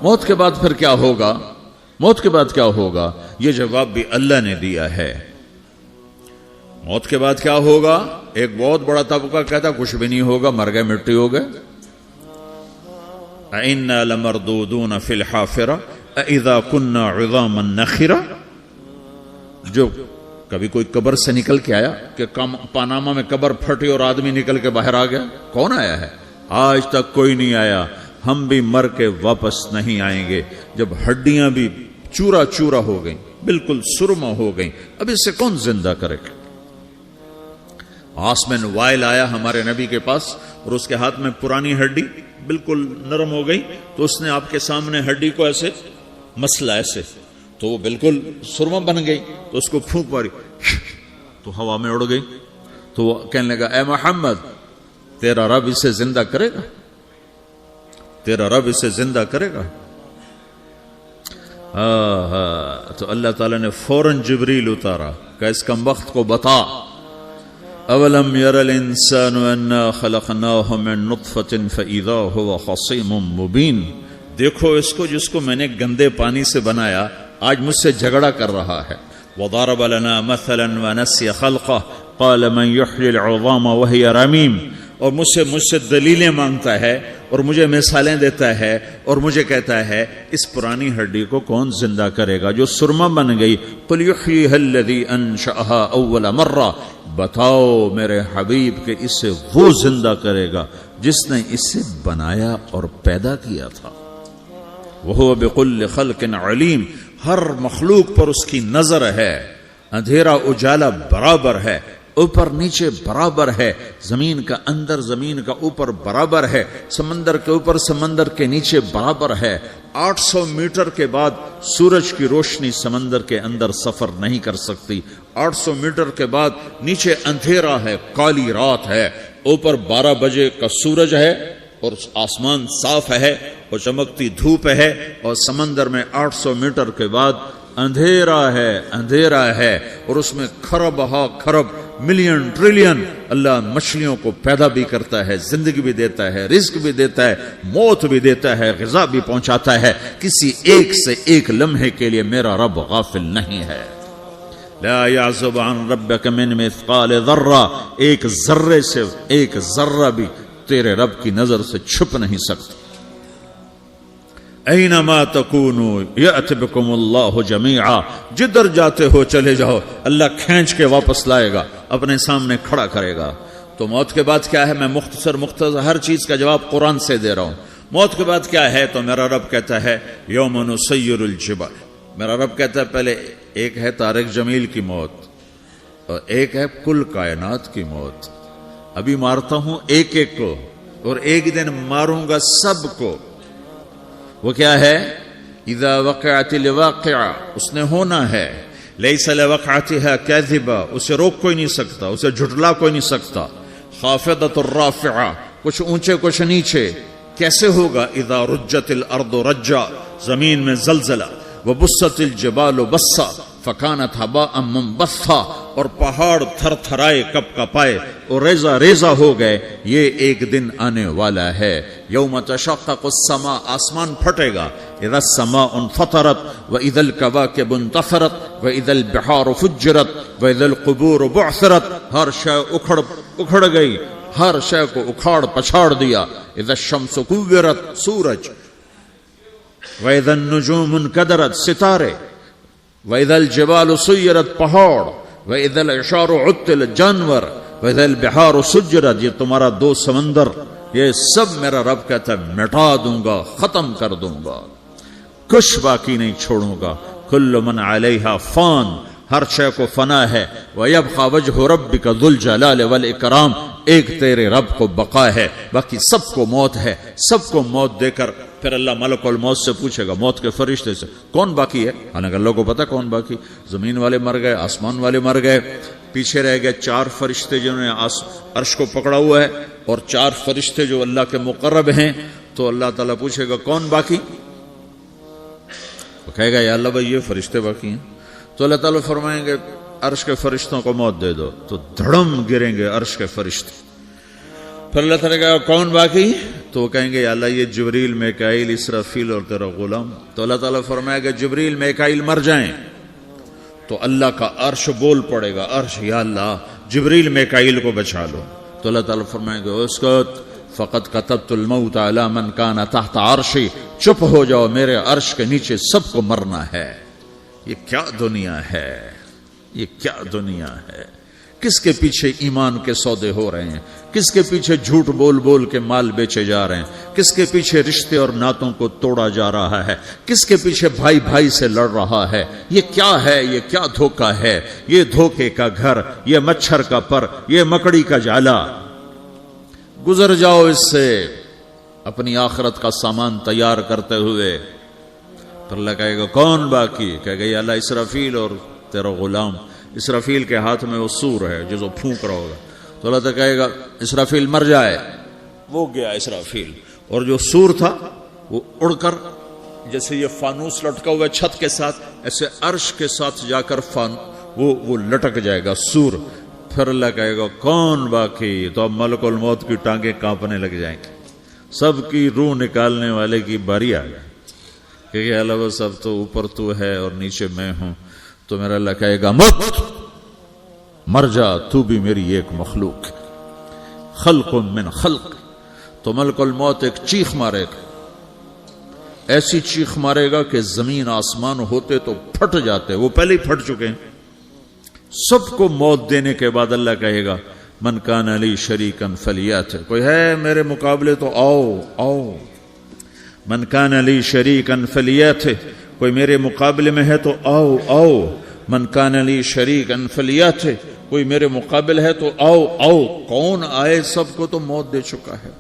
موت کے بعد پھر کیا ہوگا؟ موت کے بعد کیا ہوگا؟ یہ جواب بھی اللہ نے دیا ہے۔ موت کے بعد کیا ہوگا؟ ایک بہت بڑا طبقہ کہتا کچھ بھی نہیں ہوگا، مر گئے، مٹی ہو گئے۔ اِنَّا لَمَرْدُودُونَ فِي الْحَافِرَةِ اِذَا كُنَّا عِظَامًا نَخِرَةً۔ جو کبھی کوئی قبر سے نکل کے آیا کہ پاناما میں قبر پھٹی اور آدمی نکل کے باہر آ گیا؟ کون آیا ہے؟ آج تک کوئی نہیں آیا۔ ہم بھی مر کے واپس نہیں آئیں گے۔ جب ہڈیاں بھی چورا چورا ہو گئیں، بالکل سرما ہو گئیں، اب اس سے کون زندہ کرے گا؟ آسمن وائل آیا ہمارے نبی کے پاس اور اس کے ہاتھ میں پرانی ہڈی بالکل نرم ہو گئی، تو اس نے آپ کے سامنے ہڈی کو ایسے مسلا ایسے، تو وہ بالکل سرما بن گئی، تو اس کو پھونک ماری تو ہوا میں اڑ گئی۔ تو وہ کہنے لگا اے محمد تیرا رب اسے زندہ کرے گا؟ تیرا رب اسے زندہ کرے گا؟ تو اللہ تعالیٰ نے فوراً جبریل اتارا کہ اس کم وقت کو بتا، اولم یر الانسان انا خلقناہ من نطفۃ فاذا هو خصیم مبین۔ دیکھو اس کو جس کو میں نے گندے پانی سے بنایا، آج مجھ سے جھگڑا کر رہا ہے۔ وضرب لنا مثلا ونسی خلقہ قال من یحیی العظام وہی رمیم۔ اور مجھ سے دلیلیں مانگتا ہے اور مجھے مثالیں دیتا ہے اور مجھے کہتا ہے اس پرانی ہڈی کو کون زندہ کرے گا جو سرما بن گئی؟ قل یحییھا الذی انشأھا اول مرہ۔ بتاؤ میرے حبیب کہ اسے وہ زندہ کرے گا جس نے اسے بنایا اور پیدا کیا تھا۔ وہو بکل خلق علیم۔ ہر مخلوق پر اس کی نظر ہے، اندھیرا اجالا برابر ہے، اوپر نیچے برابر ہے، زمین کا اندر زمین کا اوپر برابر ہے، سمندر کے اوپر سمندر کے نیچے برابر ہے۔ 800 میٹر کے بعد سورج کی روشنی سمندر کے اندر سفر نہیں کر سکتی۔ 800 میٹر کے بعد نیچے اندھیرا ہے، کالی رات ہے، اوپر 12 بجے کا سورج ہے اور آسمان صاف ہے اور چمکتی دھوپ ہے، اور سمندر میں 800 میٹر کے بعد اندھیرا ہے اور اس میں کھرب ہا کھرب ملین ٹریلین اللہ مچھلیوں کو پیدا بھی کرتا ہے، زندگی بھی دیتا ہے، رزق بھی دیتا ہے، موت بھی دیتا ہے، غذا بھی پہنچاتا ہے۔ کسی ایک سے ایک لمحے کے لیے میرا رب غافل نہیں ہے۔ لا يعزب عن ربك من مثقال ذرہ، ایک ذرے سے ایک ذرہ بھی تیرے رب کی نظر سے چھپ نہیں سکتا۔ اینما تکونوا یأت بکم اللہ جمیعا، جدھر جاتے ہو چلے جاؤ، اللہ کھینچ کے واپس لائے گا، اپنے سامنے کھڑا کرے گا۔ تو موت کے بعد کیا ہے؟ میں مختصر ہر چیز کا جواب قرآن سے دے رہا ہوں۔ موت کے بعد کیا ہے؟ تو میرا رب کہتا ہے یوم نسیر الجبال۔ میرا رب کہتا ہے پہلے ایک ہے طارق جمیل کی موت اور ایک ہے کل کائنات کی موت۔ ابھی مارتا ہوں ایک ایک کو اور ایک دن ماروں گا سب کو۔ وہ کیا ہے؟ اذا وقعت الواقعہ، اس نے ہونا ہے۔ لیس لوقعتها کاذبہ، اسے روک کوئی نہیں سکتا، اسے جھٹلا کوئی نہیں سکتا۔ خافضۃ الرافعہ، کچھ اونچے کچھ نیچے۔ کیسے ہوگا؟ اذا رجت الارض رجا، زمین میں زلزلہ۔ وبست الجبال بسا فکانت ہباء منبثا، اور پہاڑ تھر تھرائے کپ کپائے اور ریزہ ریزہ ہو گئے۔ یہ ایک دن آنے والا ہے۔ یوم تشقق السماء، آسمان پھٹے گا۔ اذا السماء انفطرت واذا الكواكب انتثرت واذا البحار فجرت واذا القبور بعثرت، ہر شے اکھڑ گئی، ہر شے کو اکھاڑ پچھاڑ دیا۔ اذا الشمس كورت، سورج۔ واذا النجوم انكدرت، ستارے۔ وَإِذَا الْجِبَالُ سُيِّرَتْ، پہاڑ۔ وَإِذَا الْعِشَارُ عُطِّلَتْ، جانور۔ وَإِذَا الْبِحَارُ سُجِّرَتْ، یہ تمہارا دو سمندر، یہ سب میرا رب کہتا ہے مٹا دوں گا، ختم کر دوں گا، کچھ باقی نہیں چھوڑوں گا۔ كُلُّ مَنْ عَلَيْهَا فان، ہر شے کو فنا ہے۔ وَيَبْقَى وَجْهُ رَبِّكَ ذُو الْجَلَالِ وَالْإِكْرَامِ، ایک تیرے رب کو بقا ہے، باقی سب کو موت ہے۔ سب کو موت دے کر پھر اللہ ملک الموت سے پوچھے گا، موت کے فرشتے سے، کون باقی ہے؟ حالانکہ اللہ کو پتا کون باقی۔ زمین والے مر گئے، آسمان والے مر گئے، پیچھے رہ گئے 4 فرشتے جنہوں نے عرش کو پکڑا ہوا ہے اور 4 فرشتے جو اللہ کے مقرب ہیں۔ تو اللہ تعالیٰ پوچھے گا کون باقی؟ وہ کہے گا یا اللہ بھائی یہ فرشتے باقی ہیں۔ تو اللہ تعالیٰ فرمائیں گے عرش کے فرشتوں کو موت دے دو، تو دھڑم گریں گے عرش کے فرشتے۔ پھر اللہ تعالیٰ کہا کون باقی؟ تو وہ کہیں گے یا اللہ یہ جبریل میکائیل اسرافیل اور تیرا غلام. تو اللہ تعالیٰ فرمائے گا جبریل میکائیل مر جائیں تو اللہ کا عرش بول پڑے گا, عرش یا اللہ جبریل میکائیل کو بچا لو. تو اللہ تعالیٰ فرمائے گا اسکت فقط کتبت الموت علی من کان تحت عرشی, چپ ہو جاؤ میرے عرش کے نیچے سب کو مرنا ہے. یہ کیا دنیا ہے, یہ کیا دنیا ہے. کس کے پیچھے ایمان کے سودے ہو رہے ہیں, کس کے پیچھے جھوٹ بول بول کے مال بیچے جا رہے ہیں, کس کے پیچھے رشتے اور ناتوں کو توڑا جا رہا ہے, کس کے پیچھے بھائی بھائی سے لڑ رہا ہے. یہ کیا ہے, یہ کیا دھوکہ ہے, یہ دھوکے کا گھر, یہ مچھر کا پر, یہ مکڑی کا جالا. گزر جاؤ اس سے اپنی آخرت کا سامان تیار کرتے ہوئے. پھر اللہ کہے گا کون باقی, کہے گا یا اللہ اسرافیل اور تیرا غلام. اسرافیل کے ہاتھ میں وہ سور ہے جو پھونک رہا ہوگا. تو اللہ تعالیٰ کہے گا اسرافیل مر جائے, وہ گیا اسرافیل, اور جو سور تھا وہ اڑ کر جیسے یہ فانوس لٹکا ہوا چھت کے ساتھ ایسے عرش کے ساتھ جا کر وہ لٹک جائے گا سور. پھر اللہ کہے گا کون باقی, تو اب ملک الموت کی ٹانگیں کانپنے لگ جائیں گی, سب کی روح نکالنے والے کی باری آ گئی کہ اللہ وہ سب تو اوپر تو ہے اور نیچے میں ہوں. تو میرا اللہ کہے گا موت مر جا, تو بھی میری ایک مخلوق, خلق من خلق. تو ملک الموت ایک چیخ مارے گا, ایسی چیخ مارے گا کہ زمین آسمان ہوتے تو پھٹ جاتے, وہ پہلے ہی پھٹ چکے ہیں. سب کو موت دینے کے بعد اللہ کہے گا من کان علی شریکن فلیات, کوئی ہے میرے مقابلے تو آؤ آؤ. من کان علی شریکن فلیات, کوئی میرے مقابلے میں ہے تو آؤ آؤ. من کان علی شریکن فلیات, کوئی میرے مقابل ہے تو آؤ آؤ. کون آئے, سب کو تو موت دے چکا ہے.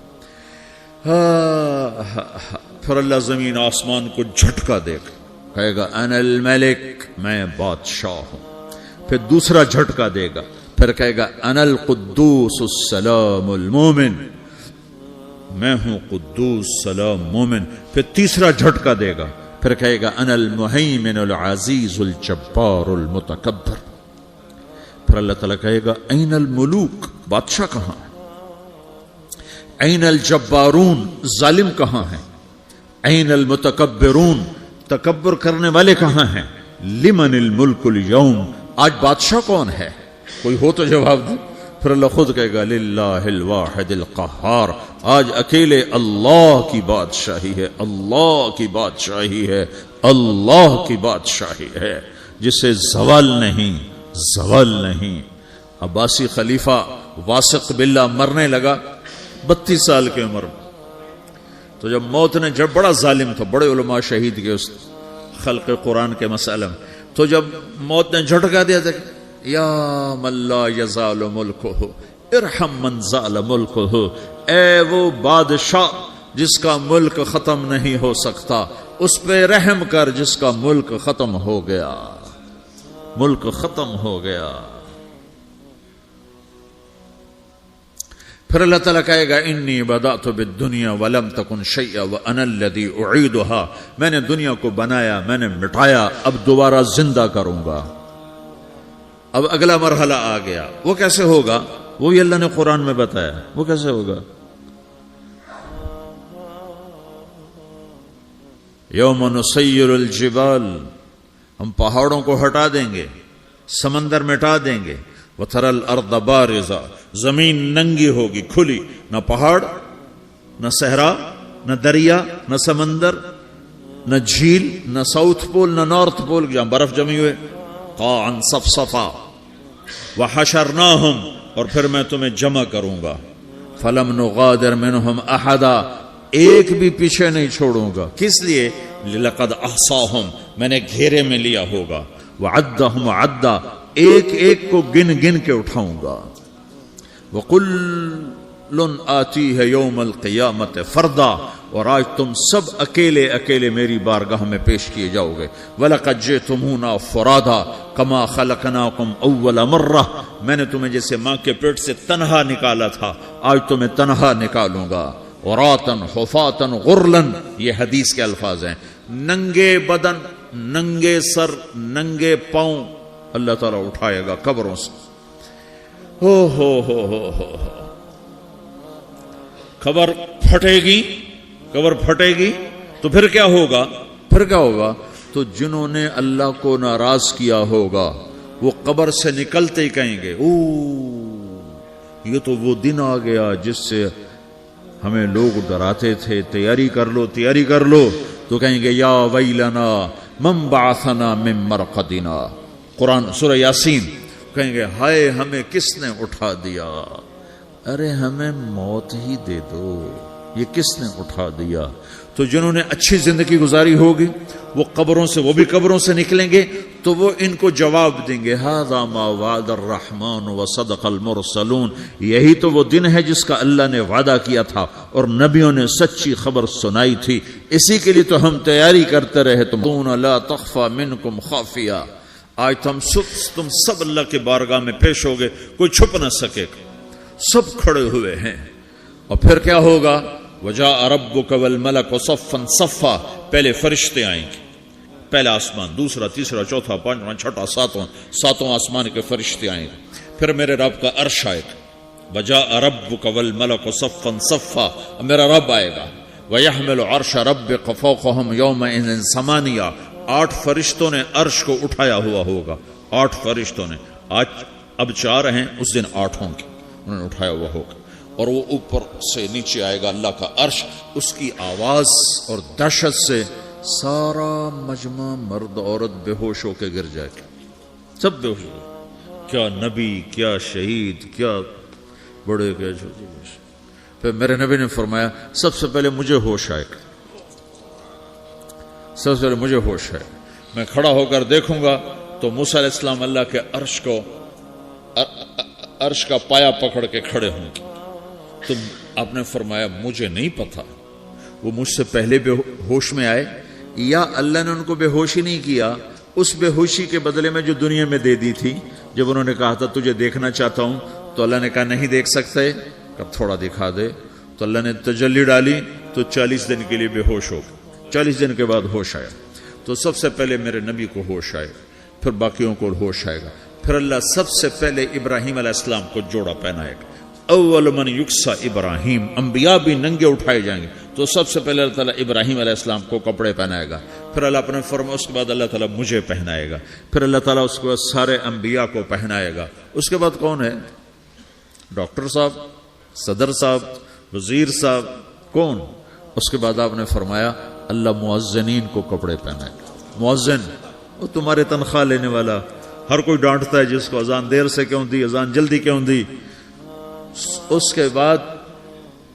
پھر اللہ زمین آسمان کو جھٹکا دے گا, کہے گا انا الملک, میں بادشاہ ہوں. پھر دوسرا جھٹکا دے گا, پھر کہے گا انا القدوس السلام المومن, میں ہوں قدوس سلام مومن. پھر تیسرا جھٹکا دے گا, پھر کہے گا انا المہیمن العزیز الجبار المتکبر. پھر اللہ تعالیٰ کہے گا این الملوک, بادشاہ کہاں ہے؟ این الجبارون, ظالم کہاں ہیں؟ این المتکبرون, تکبر کرنے والے کہاں ہیں؟ لمن الملک اليوم, آج بادشاہ کون ہے؟ کوئی ہو تو جواب دے. پھر اللہ خود کہے گا للہ الواحد القہار, آج اکیلے اللہ کی بادشاہی ہے, اللہ کی بادشاہی ہے, اللہ کی بادشاہی ہے جسے زوال نہیں, زوال نہیں. عباسی خلیفہ واثق باللہ مرنے لگا 32 سال کی عمر میں. تو جب موت نے, جب بڑا ظالم تھا, بڑے علماء شہید کے اس خلق قرآن کے مسئلہ میں, تو جب موت نے جھٹکا دیا تھا یا من لا یزال ملکہ ارحم من زال ملکہ, اے وہ بادشاہ جس کا ملک ختم نہیں ہو سکتا, اس پہ رحم کر جس کا ملک ختم ہو گیا, ملک ختم ہو گیا. پھر اللہ تعالیٰ کہے گا انی بدأت بالدنیا ولم تکن شیئا وانا الذی اعیدها, میں نے دنیا کو بنایا, میں نے مٹایا, اب دوبارہ زندہ کروں گا. اب اگلا مرحلہ آ گیا, وہ کیسے ہوگا؟ وہی اللہ نے قرآن میں بتایا. وہ کیسے ہوگا؟ یوم نسیر الجبال, ہم پہاڑوں کو ہٹا دیں گے, سمندر مٹا دیں گے. وترى الارض بارزا, زمین ننگی ہوگی, کھلی, نہ پہاڑ, نہ صحرا, نہ دریا, نہ سمندر, نہ جھیل, نہ ساؤتھ پول, نہ نارتھ پول جہاں برف جمی ہوئے. قاعا صفصفا وحشرناہم, اور پھر میں تمہیں جمع کروں گا. فلم نغادر منہم احدا, ایک بھی پیچھے نہیں چھوڑوں گا. کس لیے؟ لقد احصاہم, میں نے گھیرے میں لیا ہوگا. وعدہم عدا, ایک ایک کو گن گن کے اٹھاؤں گا. وَقُلٌ آتِيهَ يَوْمَ الْقِيَامَةِ فَرْدًا, اور آج تم سب اکیلے اکیلے میری بارگاہ میں پیش کیے جاؤ گے. وَلَقَدْ جِئْتُمُونَا فُرَادًا كَمَا خَلَقْنَاكُمْ أَوَّلَ مَرَّةٍ, میں نے تمہیں جیسے ماں کے پیٹ سے تنہا نکالا تھا, آج تمہیں تنہا نکالوں گا. عُرَاةً حُفَاةً غُرْلًا, یہ حدیث کے الفاظ ہیں. ننگے بدن, ننگے سر, ننگے پاؤں اللہ تعالیٰ اٹھائے گا قبروں سے. ہو قبر پھٹے گی، قبر پھٹے گی تو پھر کیا ہوگا؟ تو جنہوں نے اللہ کو ناراض کیا ہوگا وہ قبر سے نکلتے ہی کہیں گے او یہ تو وہ دن آ گیا جس سے ہمیں لوگ ڈراتے تھے، تیاری کر لو، تو کہیں گے یا ویلنا من بعثنا من مرقدنا، قرآن سورہ یاسین، کہیں گے ہائے ہمیں کس نے اٹھا دیا، ارے ہمیں موت ہی دے دو، یہ کس نے اٹھا دیا؟ تو جنہوں نے اچھی زندگی گزاری ہوگی وہ بھی قبروں سے نکلیں گے تو وہ ان کو جواب دیں گے ھذا ما وعد الرحمن وصدق المرسلون، یہی تو وہ دن ہے جس کا اللہ نے وعدہ کیا تھا اور نبیوں نے سچی خبر سنائی تھی، اسی کے لیے تو ہم تیاری کرتے رہے، تم لا تخفى منکم خافیہ، آج تم سب اللہ کے بارگاہ میں پیش ہوگے، کوئی چھپ نہ سکے گا، سب کھڑے ہوئے ہیں، اور پھر کیا ہوگا؟ وجاء ربک والملک صفا صفا، پہلے فرشتے آئیں گے، پہلا آسمان، دوسرا، تیسرا، چوتھا، پانچواں، چھٹا، ساتواں آسمان کے فرشتے آئیں گے، پھر میرے رب کا عرش آئے گا، وجاء ربک والملک صفا صفا، میرا رب آئے گا، ویحمل عرش ربک فوقہم یومئذ ثمانیہ، 8 فرشتوں نے عرش کو اٹھایا ہوا ہوگا، 8 فرشتوں نے، آج اب 4 ہیں، اس دن 8 ہوں گے، انہوں نے اٹھایا ہوا ہوگا، اور وہ اوپر سے نیچے آئے گا اللہ کا عرش، اس کی آواز اور دہشت سے سارا مجمع مرد عورت بے ہوش ہو کے گر جائے گا، سب بے ہوش ہو، کیا نبی، کیا شہید، کیا بڑے، کیا چھوٹے۔ پھر میرے نبی نے فرمایا سب سے پہلے مجھے ہوش آئے گا، سب سے پہلے مجھے ہوش ہے، میں کھڑا ہو کر دیکھوں گا تو موسیٰ علیہ السلام اللہ کے عرش کا پایا پکڑ کے کھڑے ہوں گے، تو آپ نے فرمایا مجھے نہیں پتا وہ مجھ سے پہلے بے ہوش میں آئے یا اللہ نے ان کو بے ہوشی نہیں کیا، اس بے ہوشی کے بدلے میں جو دنیا میں دے دی تھی، جب انہوں نے کہا تھا تجھے دیکھنا چاہتا ہوں تو اللہ نے کہا نہیں دیکھ سکتے، کب تھوڑا دکھا دے، تو اللہ نے تجلی ڈالی تو 40 دن کے لیے بے ہوش ہو گئے، 40 دن کے بعد ہوش آیا، تو سب سے پہلے میرے نبی کو ہوش آئے، پھر باقیوں کو ہوش آئے گا، پھر اللہ سب سے پہلے ابراہیم علیہ السلام کو جوڑا پہنائے گا، اول من یکسا ابراہیم، انبیاء بھی ننگے اٹھائے جائیں گے، تو سب سے پہلے اللہ تعالیٰ ابراہیم علیہ السلام کو کپڑے پہنائے گا، پھر اللہ اپنے فرما، اس کے بعد اللہ تعالیٰ مجھے پہنائے گا، پھر اللہ تعالیٰ اس کے بعد سارے انبیاء کو پہنائے گا، اس کے بعد کون ہے؟ ڈاکٹر صاحب، صدر صاحب، وزیر صاحب، کون؟ اس کے بعد آپ نے فرمایا اللہ مؤذنین کو کپڑے پہنائے گا، مؤذن وہ تمہارے تنخواہ لینے والا، ہر کوئی ڈانٹتا ہے جس کو اذان دیر سے کیوں دی، اذان جلدی کیوں دی، اس کے بعد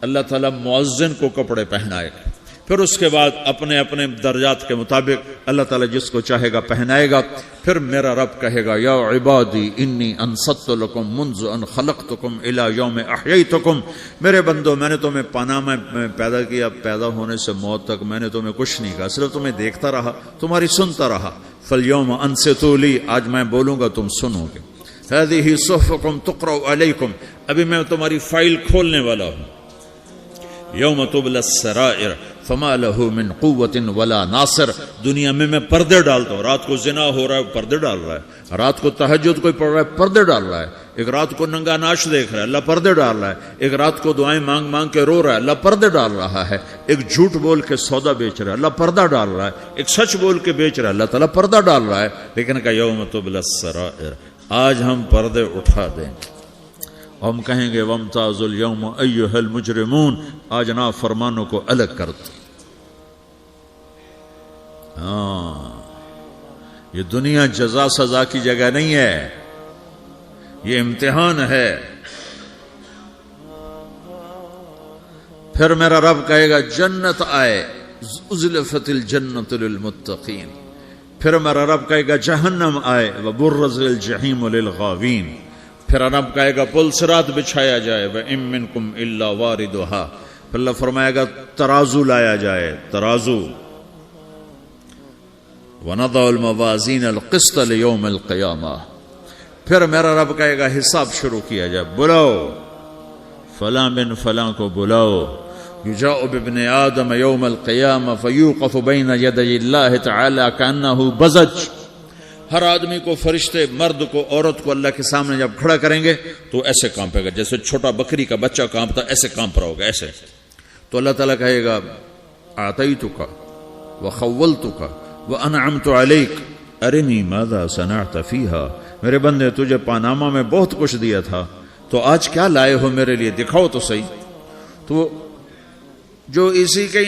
اللہ تعالیٰ مؤذن کو کپڑے پہنائے گا، پھر اس کے بعد اپنے اپنے درجات کے مطابق اللہ تعالیٰ جس کو چاہے گا پہنائے گا، پھر میرا رب کہے گا یا عبادی انی انصت لکم منذ ان خلقتکم الی یوم احییتکم، میرے بندو میں نے تمہیں پاناما میں پیدا کیا، پیدا ہونے سے موت تک میں نے تمہیں کچھ نہیں کہا، صرف تمہیں دیکھتا رہا، تمہاری سنتا رہا، فالیوم انصتوا لی، آج میں بولوں گا تم سنو گے، هذه صحفکم تقرأ علیکم، ابھی میں تمہاری فائل کھولنے والا ہوں، یوم تبلی السرائر فما له من قوت ولا ناصر، دنیا میں پردے ڈالتا ہوں، رات کو زنا ہو رہا ہے پردے ڈال رہا ہے، رات کو تہجد کوئی پڑھ رہا ہے پردے ڈال رہا ہے، ایک رات کو ننگا ناچ دیکھ رہا ہے اللہ پردے ڈال رہا ہے، ایک رات کو دعائیں مانگ مانگ کے رو رہا ہے اللہ پردے ڈال رہا ہے، ایک جھوٹ بول کے سودا بیچ رہا ہے اللہ پردہ ڈال رہا ہے، ایک سچ بول کے بیچ رہا ہے اللہ تعالیٰ پردہ ڈال رہا ہے، لیکن کہ یوم تبلی السرائر، آج ہم پردے اٹھا دیں گے، ہم کہیں گے وامتازوا اليوم ایھا المجرمون، آج نافرمانوں کو الگ کر دو۔ یہ دنیا جزا سزا کی جگہ نہیں ہے، یہ امتحان ہے۔ پھر میرا رب کہے گا جنت آئے، ازلفت الجنت للمتقین، پھر میرا رب کہے گا جہنم آئے، وبرزت الجحیم للغاوین، پھر رب کہے گا پل صراط بچھایا جائے، وَإِن مِّنكُمْ إِلَّا وَارِدُهَا، پھر اللہ فرمائے گا ترازو لایا جائے، ترازو، وَنَضَعُ الْمَوَازِينَ الْقِسْطَ لِيَوْمِ الْقِيَامَةِ، پھر میرا رب کہے گا حساب شروع کیا جائے، بلاؤ فلاں بن فلاں کو بلاؤ، یجاء بابن آدم یوم القیامہ فیوقف بین یدی اللہ تعالی کأنہ بزج، ہر آدمی کو، فرشتے، مرد کو، عورت کو اللہ کے سامنے جب کھڑا کریں گے تو ایسے کانپے گا، جیسے چھوٹا بکری کا بچہ کانپتا ایسے کانپ رہا ہوگا، ایسے، تو اللہ تعالیٰ کہے گا اعطیتک وخولتک وانعمت علیک ارنی ماذا صنعت فیہا، میرے بندے تجھے پاناما میں بہت کچھ دیا تھا، تو آج کیا لائے ہو میرے لیے، دکھاؤ تو صحیح۔ تو جو اسی کے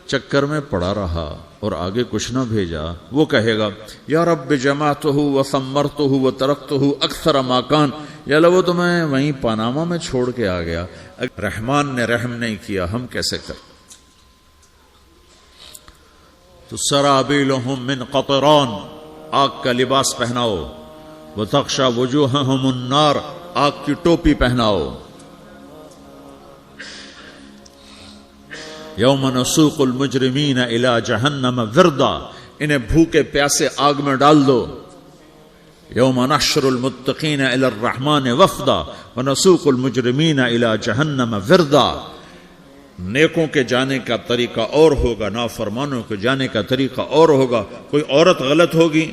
چکر میں پڑا رہا اور آگے کچھ نہ بھیجا، وہ کہے گا یا رب جمعتہ وثمرتہ وترکتہ اکثر ما کان، یا اللہ وہ تو میں وہیں پاناما میں چھوڑ کے آ گیا، رحمان نے رحم نہیں کیا، ہم کیسے کریں؟ تو سرابیلہم من قطران، آگ کا لباس پہناؤ، وتغشی وجوہہم النار، آگ کی ٹوپی پہناؤ، یوم نسوق المجرمین الی جہنم وردا، انہیں بھوکے پیاسے آگ میں ڈال دو، یوم نحشر المتقین الی الرحمن وفدا ونسوق المجرمین الی جہنم وردا۔ نیکوں کے جانے کا طریقہ اور ہوگا، نافرمانوں کے جانے کا طریقہ اور ہوگا۔ کوئی عورت غلط ہوگی،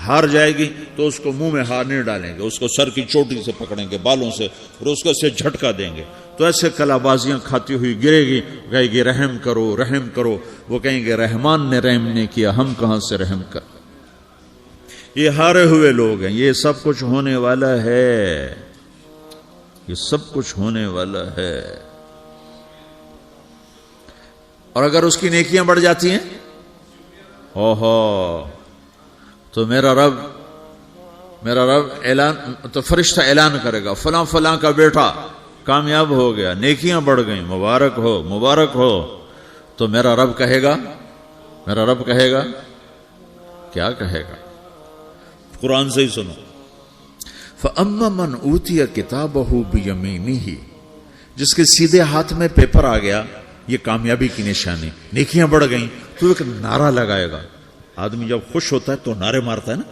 ہار جائے گی تو اس کو منہ میں ہار نہیں ڈالیں گے، اس کو سر کی چوٹی سے پکڑیں گے، بالوں سے، اور اس کو سے جھٹکا دیں گے، تو ایسے کلا بازیاں کھاتی ہوئی گرے گی، کہے گی رحم کرو رحم کرو، وہ کہیں گے رحمان نے رحم نہیں کیا، ہم کہاں سے رحم کر۔ یہ ہارے ہوئے لوگ ہیں، یہ سب کچھ ہونے والا ہے، یہ سب کچھ ہونے والا ہے۔ اور اگر اس کی نیکیاں بڑھ جاتی ہیں، اوہو، تو میرا رب اعلان، تو فرشتہ اعلان کرے گا فلاں فلاں کا بیٹا کامیاب ہو گیا، نیکیاں بڑھ گئیں، مبارک ہو مبارک ہو۔ تو میرا رب کہے گا کیا کہے گا؟ قرآن سے ہی سنو، فَأَمَّا مَنْ أُوتِيَ كِتَابَهُ بِيَمِينِهِ، جس کے سیدھے ہاتھ میں پیپر آ گیا، یہ کامیابی کی نشانی، نیکیاں بڑھ گئیں، تو ایک نعرہ لگائے گا۔ آدمی جب خوش ہوتا ہے تو نعرے مارتا ہے نا،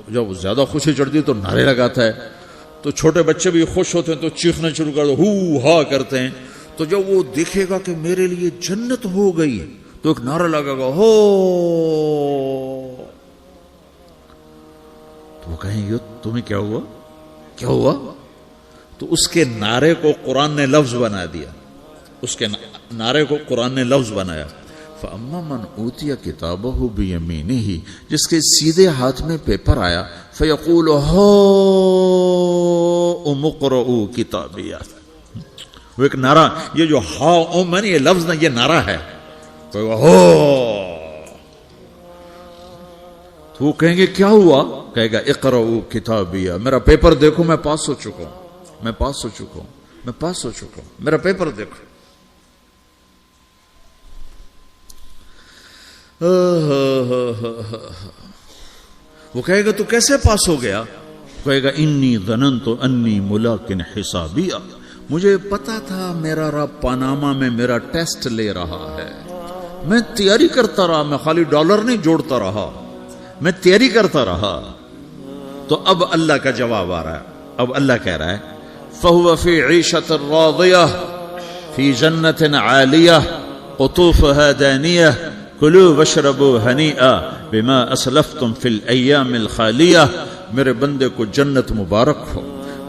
جب زیادہ خوشی چڑھتی ہے تو نعرے لگاتا ہے۔ تو چھوٹے بچے بھی خوش ہوتے ہیں تو چیخنا شروع کر دو، ہو ہا کرتے ہیں۔ تو جب وہ دیکھے گا کہ میرے لیے جنت ہو گئی تو ایک نعرہ لگے گا، ہو، تو وہ کہیں گے تمہیں کیا ہوا؟ تو اس کے نعرے کو قرآن نے لفظ بنا دیا، اس کے نعرے کو قرآن نے لفظ بنایا، فَأَمَّا مَنْ أُوتِيَ كِتَابَهُ بِيَمِينِهِ، جس کے سیدھے ہاتھ میں پیپر آیا، فَيَقُولُ هَاؤْمُ اقْرَءُوا كِتَابِيَهْ، وہ ایک نعرہ، یہ جو ہاؤم ہے نا، یہ لفظ نہ، یہ نعرہ ہے، تو وہ کہیں گے کیا ہوا؟ کہے گا اقرؤوا کتابیہ، میرا پیپر دیکھو، میں پاس ہو چکا ہوں، میرا پیپر دیکھو۔ وہ کہے گا تو کیسے پاس ہو گیا؟ کہے گا انی ظننت انی ملاق حسابیہ، مجھے پتا تھا میرا رب پاناما میں میرا ٹیسٹ لے رہا ہے، میں تیاری کرتا رہا، میں خالی ڈالر نہیں جوڑتا رہا، میں تیاری کرتا رہا۔ تو اب اللہ کا جواب آ رہا ہے، اب اللہ کہہ رہا ہے فَهُوَ فِي عِيشَةٍ رَاضِيَةٍ فِي جَنَّةٍ عَالِيَةٍ قُطُوفُهَا دَانِيَةٌ كُلُوا وَاشْرَبُوا هَنِيئًا بِمَا أَسْلَفْتُمْ فِي الْأَيَّامِ الْخَالِيَةِ، میرے بندے کو جنت مبارک ہو،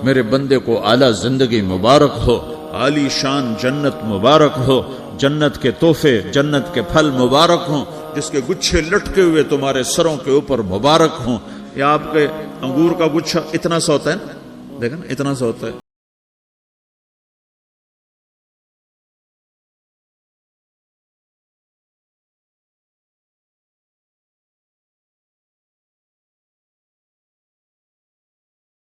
میرے بندے کو اعلیٰ زندگی مبارک ہو، عالی شان جنت مبارک ہو، جنت کے تحفے، جنت کے پھل مبارک ہوں، جس کے گچھے لٹکے ہوئے تمہارے سروں کے اوپر مبارک ہوں۔ یا آپ کے انگور کا گچھا اتنا سا ہوتا ہے نا، دیکھیں اتنا سا ہوتا ہے،